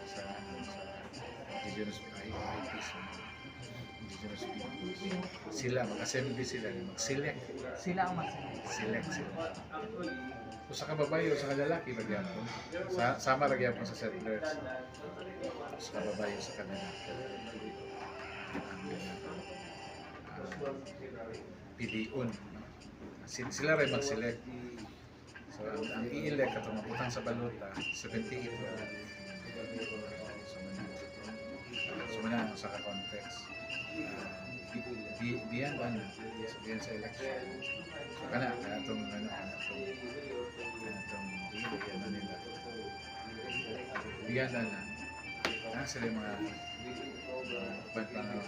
sa indigenous IPs, indigenous peoples. Sila, mag-assembly sila, mag-select. Sila ang magsasabi. Select sila. O sa kababayo, sa kalalaki, magyapon. Sama magyapon sa settlers. Sa kababayo, sa kanila. Piliun. Sila rin mag-select. So, ang i-elect at umaputang sa balota, 78 wala. So, muna sa ka-context. Diyan sa election. So, kana itong nila. Diyan na sila yung mga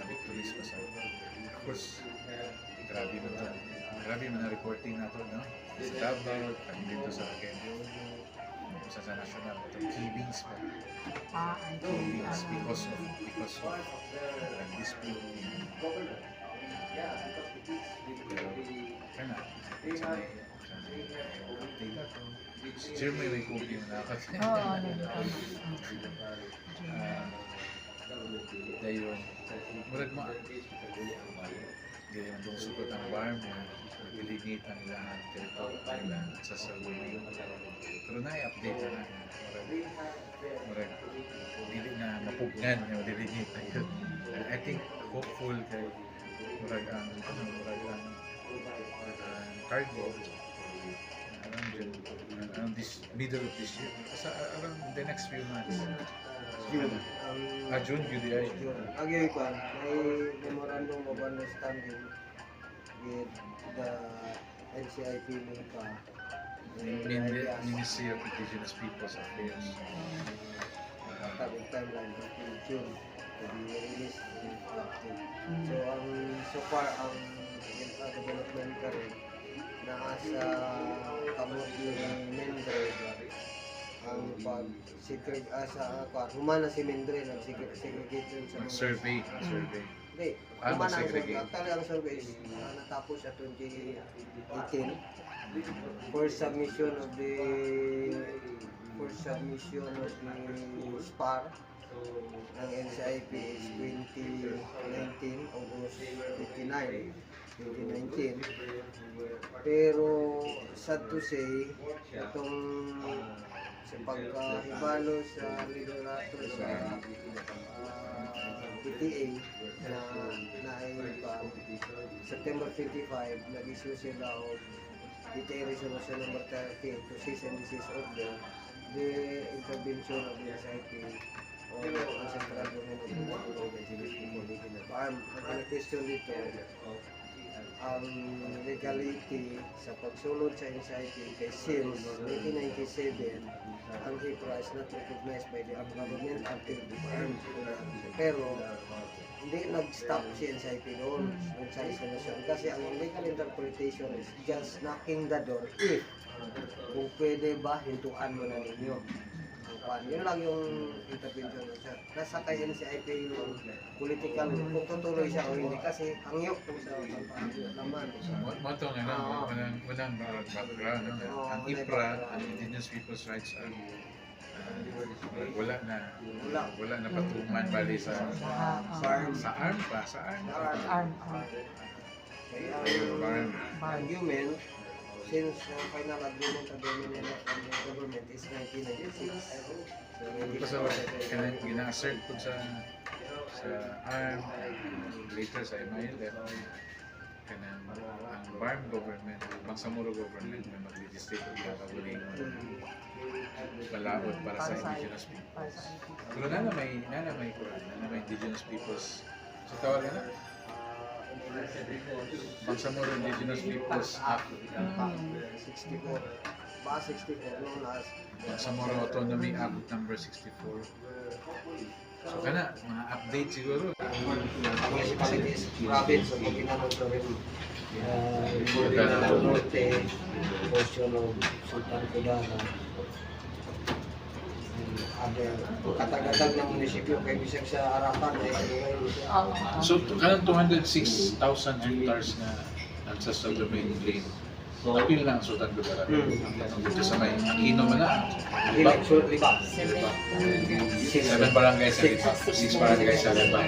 victories pa sa. Of course, grabe man ang reporting nato, no? Sa Davao, kami dito sa national, itong killings pa. Killings because of dispute. Pero, kana, update na to. Si Jeremy may copy mo na ako. Dahil murag mo, hindi naman itong sugot ang farm na delineate ang ilang territory nila sa domain. Pero na-i-update na murag hindi na mapugnan na delineate na yun. I think hopeful kay murag ang cargo around this middle of this year, around the next few months. June. June, UDI. Again, may memorandum of understanding with the NCIP Ministry of Indigenous Peoples Affairs. Timeline until June to be released in So, so far, ang development ka rin nasa kamot yung Mendre ang pag-secret humana si Mendre nag-segregate sa mga Survey. Hindi, humana actually ang survey is natapos sa 2018. First submission of the SPAR ng NCIP is 2019, August 59, 2019. Pero sad to say, itong sa pagkahibalo sa liderato sa PTA na September 25, nag-issue sila o PTA Resolution number 30 to cease and desist order the intervention of the SIP o ang central government of the Jewish people living in the farm. Ang question dito, ang legality sa pagsulod sa NCIP kay since 1997 ang HIPRA is not recognized by the government until the farm. Pero hindi nag-stop si NCIP doon sa resolution kasi ang legal interpretation is just knocking the door if kung pwede ba hintuan mo na ninyo ang pan. Yun lang yung intervention siya. Nasa kay NCIP yung political kung tutuloy siya o hindi kasi hangyok po sa laman. Mato nga unang background, ang IPRA, ang Indigenous Peoples' Rights Act, wala na patuman bali sa ARM. Argument since final agreement of the government is 1996. So, gina-assert po sa ARM, later sa MILF, kanang ang BARM government, Bangsamoro government na mag-legislate o gagawin balaod para sa indigenous peoples. Pero na may indigenous peoples. So tawag na Bangsamoro Indigenous Peoples Act 64. Ba 64 known as Bangsamoro Autonomy Act number 64. So kana mga update siguro. municipalities, province of Maguindanao Province. Maguindanao Norte, portion of Sultan Kudarat. Katagatag ng munisipyo kay bisag sa Arakan ay So kanang 206,000 hectares na ancestral domain claim Apil na ang Sultan Kudarat. Dito sa may Aquino man na. Liba. Liba. 7 barangay sa Liba. 6 barangay sa Liba.